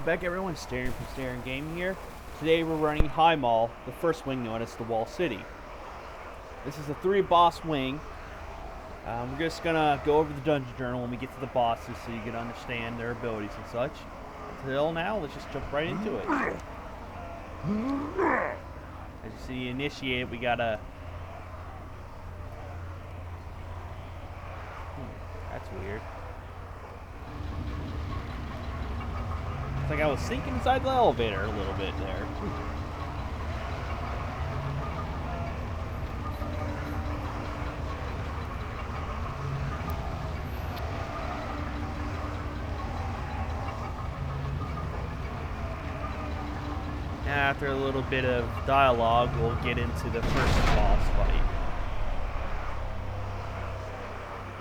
welcome back everyone, Staring from Staring Game here. Today we're running Highmaul, the first wing known as the Wall City. This is a 3-boss wing. We're just gonna go over the dungeon journal when we get to the bosses so you can understand their abilities and such. Until now, let's just jump right into it. As you see, initiate, we gotta... that's weird. It's like I was sinking inside the elevator a little bit there. After a little bit of dialogue, we'll get into the first boss fight.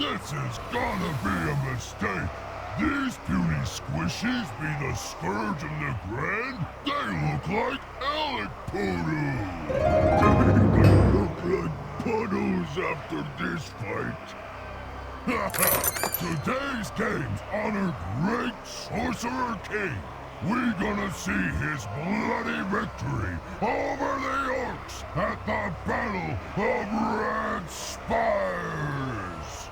This is gonna be a mistake. These puny squishies be the scourge of the grand. They look like Alec poodles. They look like puddles after this fight. Today's games honor great Sorcerer King. We're gonna see his bloody victory over the orcs at the Battle of Red Spires.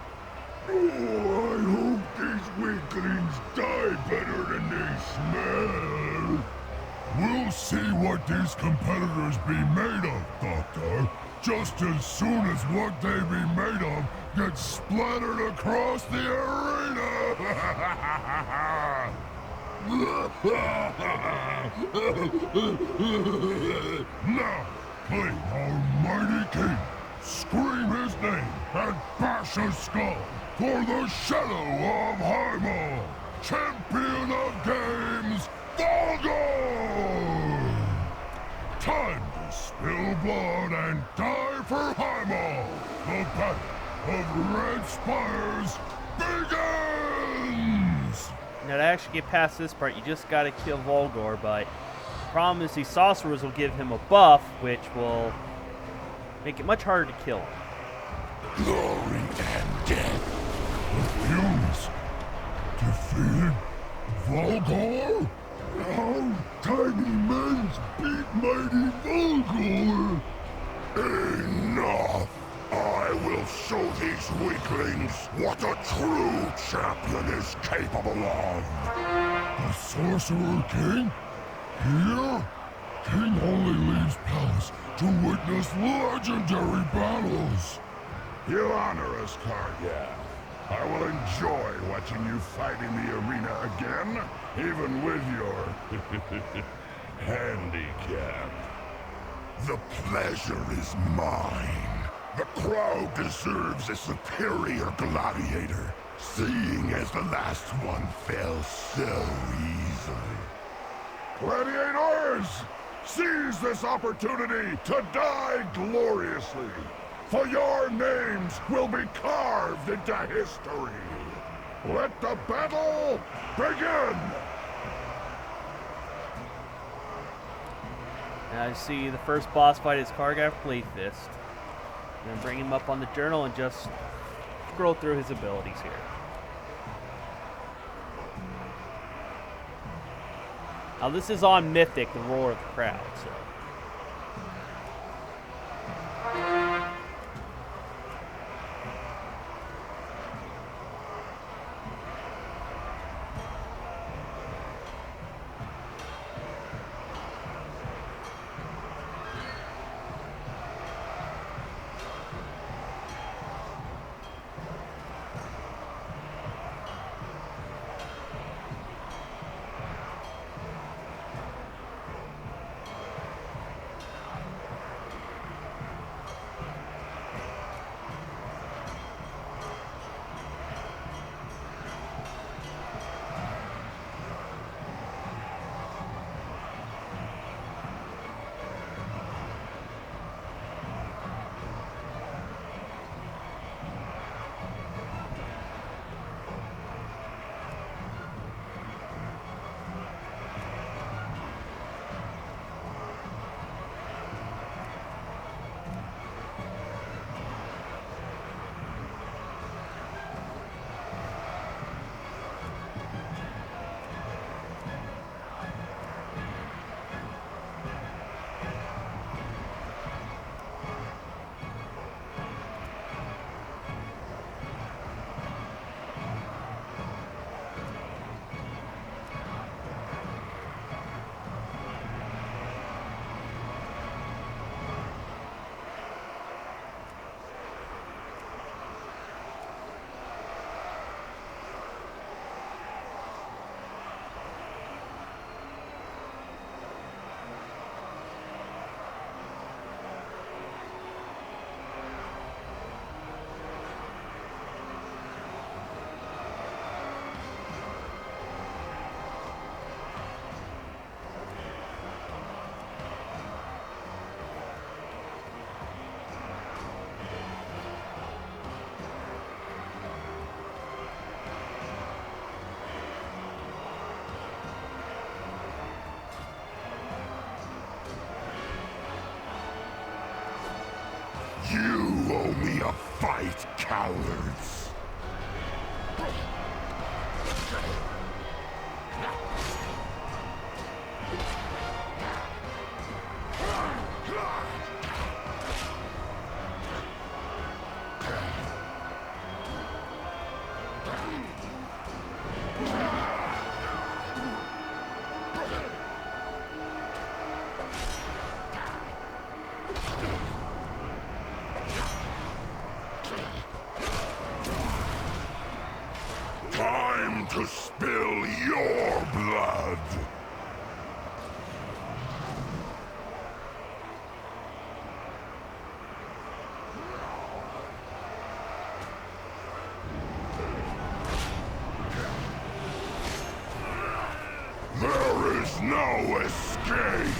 Oh, I hope these weaklings die better than they smell. We'll see what these competitors be made of, Doctor. Just as soon as what they be made of gets splattered across the arena. Now, play our mighty king. Scream his name and bash his skull for the shadow of Highmaul, champion of games, Volgor! Time to spill blood and die for Highmaul. The Battle of Red Spires begins! Now to actually get past this part, you just gotta kill Volgor, but the problem is these sorcerers will give him a buff, which will make it much harder to kill him. Glory and death. The Fumes defeated Volgor? How tiny men's beat mighty Volgor? Enough! I will show these weaklings what a true champion is capable of. The Sorcerer King? Here? King only leaves palace to witness legendary battles. You honor us, Karga. I will enjoy watching you fight in the arena again, even with your handicap. The pleasure is mine. The crowd deserves a superior gladiator, seeing as the last one fell so easily. Gladiators! Seize this opportunity to die gloriously, for your names will be carved into history. Let the battle begin! Now you see the first boss fight is Kargaf Playfist. I'm gonna bring him up on the journal and just scroll through his abilities here. Now this is on Mythic, the Roar of the Crowd, so. You owe me a fight, cowards! Time to spill your blood! There is no escape!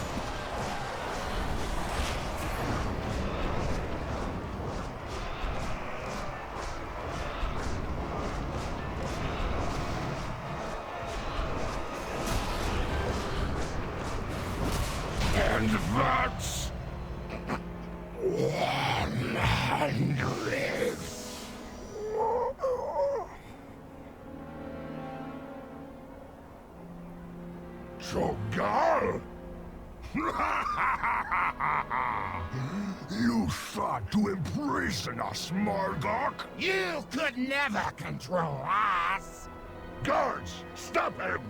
And that's 100. Cho'Gall? You thought to imprison us, Margok? You could never control us! Guards, stop him!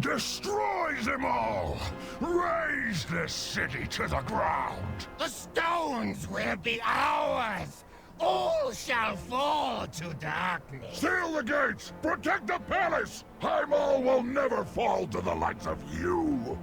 Destroy them all! Raze this city to the ground! The stones will be ours! All shall fall to darkness! Seal the gates! Protect the palace! Highmaul will never fall to the likes of you!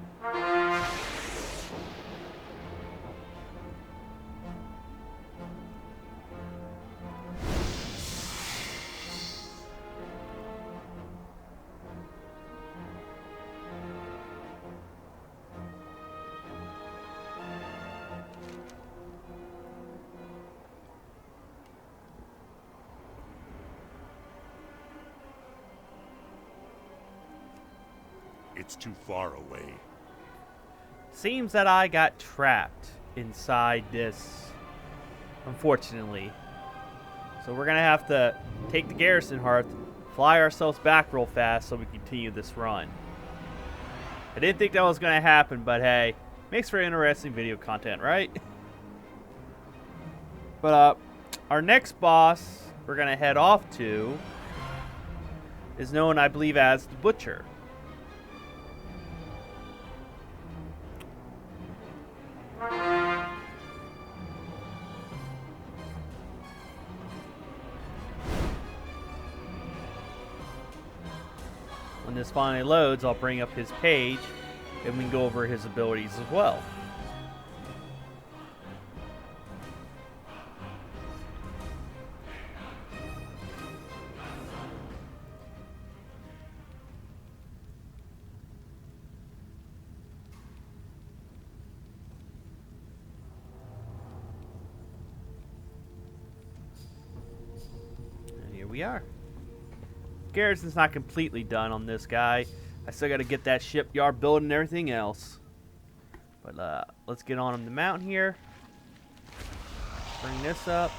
It's too far away. Seems that I got trapped inside this, unfortunately. So we're gonna have to take the garrison hearth, fly ourselves back real fast so we can continue this run. I didn't think that was gonna happen, but hey, makes for interesting video content, right? But our next boss we're gonna head off to is known, I believe, as the Butcher. When this finally loads, I'll bring up his page and we can go over his abilities as well. And here we are. Garrison's not completely done on this guy. I still got to get that shipyard built and everything else. But let's get on the mountain here. Bring this up.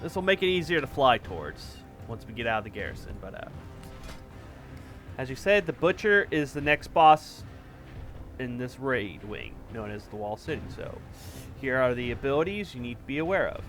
This will make it easier to fly towards once we get out of the garrison. But as you said, the Butcher is the next boss in this raid wing, known as the Wall City. So here are the abilities you need to be aware of.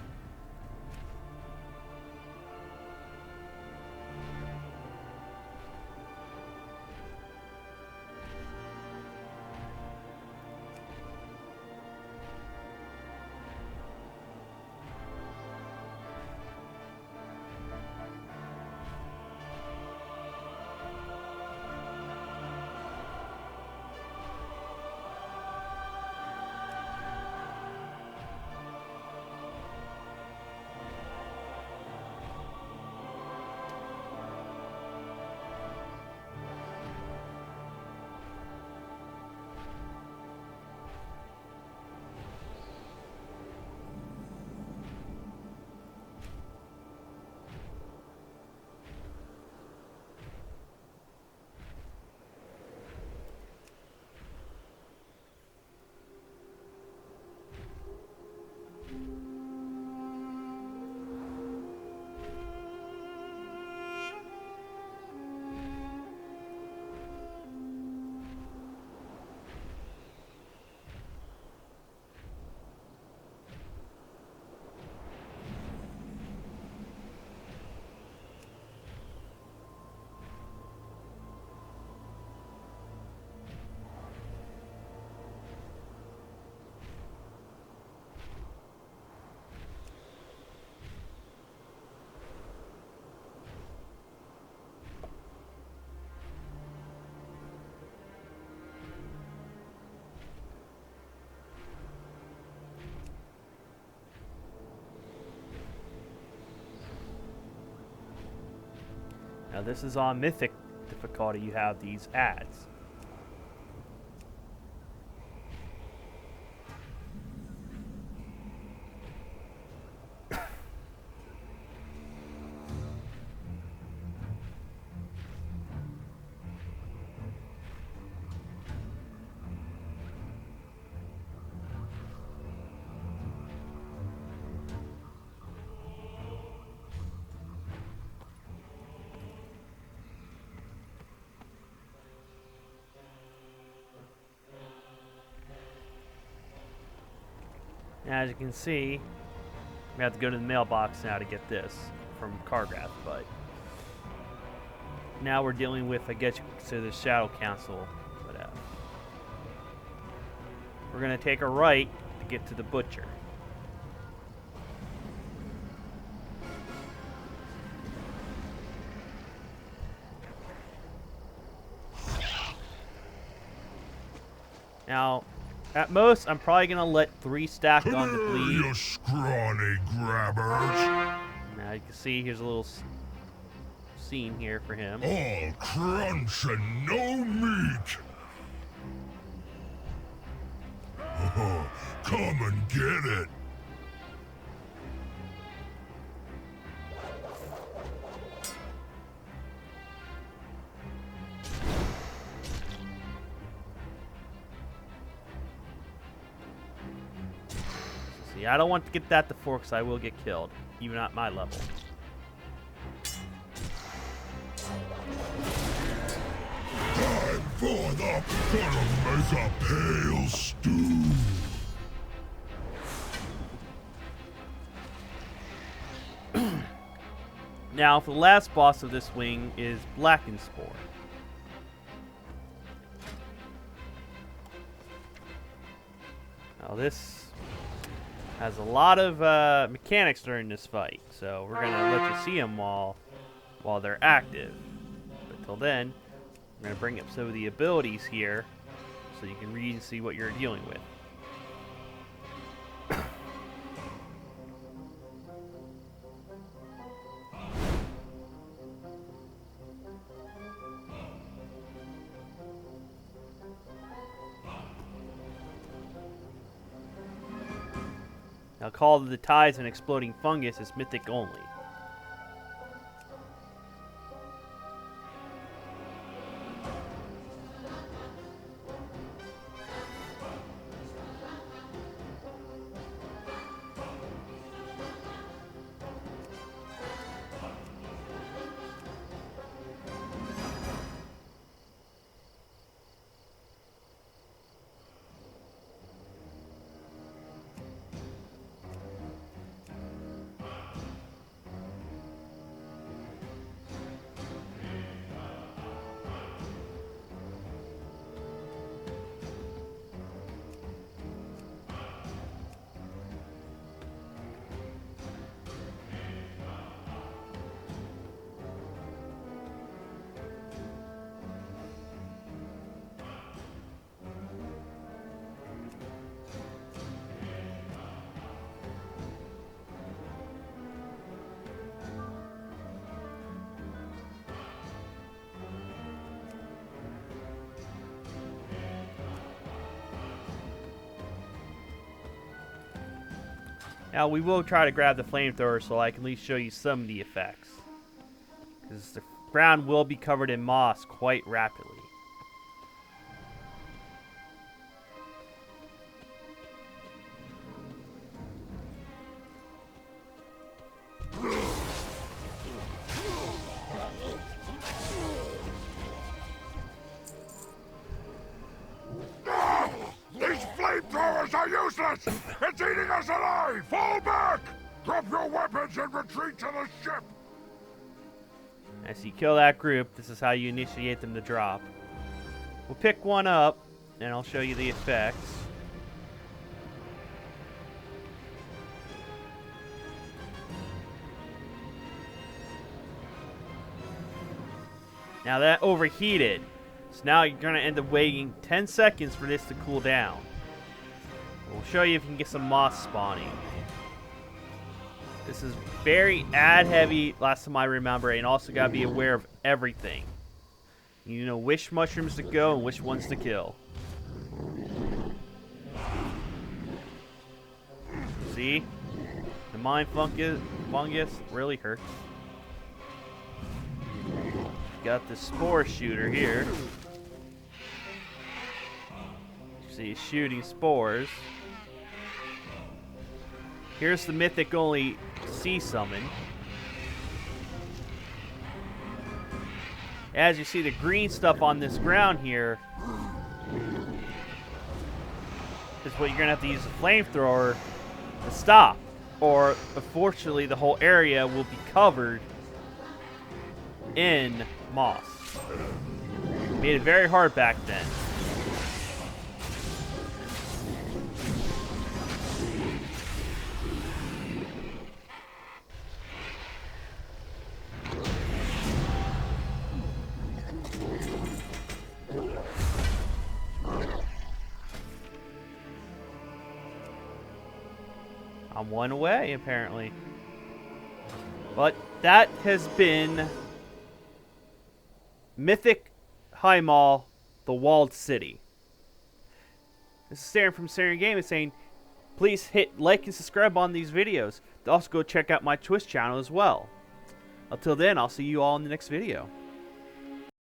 Now this is on Mythic difficulty, you have these ads. As you can see, we have to go to the mailbox now to get this from Cargrath, but now we're dealing with, I guess you could consider the Shadow Council. But we're going to take a right to get to the Butcher. Now, at most, I'm probably going to let 3 stack on the bleed. You scrawny grabbers. Now, you can see, here's a little scene here for him. All crunch and no meat. Oh, come and get it. See, I don't want to get that to 4 because I will get killed, even at my level. Time for the gonna make a pale stew. Now, for the last boss of this wing is Blackenspore. Now, this has a lot of mechanics during this fight, so we're gonna let you see them while they're active. But till then, we're gonna bring up some of the abilities here, so you can read and see what you're dealing with. Now, Call of the Tides and Exploding Fungus is mythic only. Now, we will try to grab the flamethrower so I can at least show you some of the effects, because the ground will be covered in moss quite rapidly. These flamethrowers are useless! It's eating us alive! Fall back! Drop your weapons and retreat to the ship! As you kill that group, this is how you initiate them to drop. We'll pick one up, and I'll show you the effects. Now that overheated, so now you're going to end up waiting 10 seconds for this to cool down. We'll show you if you can get some moss spawning. This is very ad heavy, last time I remember, and also got to be aware of everything. You know which mushrooms to go and which ones to kill. See? The mind fungus really hurts. Got the spore shooter here. See, shooting spores. Here's the mythic only sea summon. As you see, the green stuff on this ground here is what you're gonna have to use a flamethrower to stop, or unfortunately the whole area will be covered in moss. Made it very hard back then. I'm one away, apparently. But that has been Mythic Highmaul, the Walled City. This is Darren from Staring Game is saying, please hit like and subscribe on these videos. Also go check out my Twitch channel as well. Until then, I'll see you all in the next video.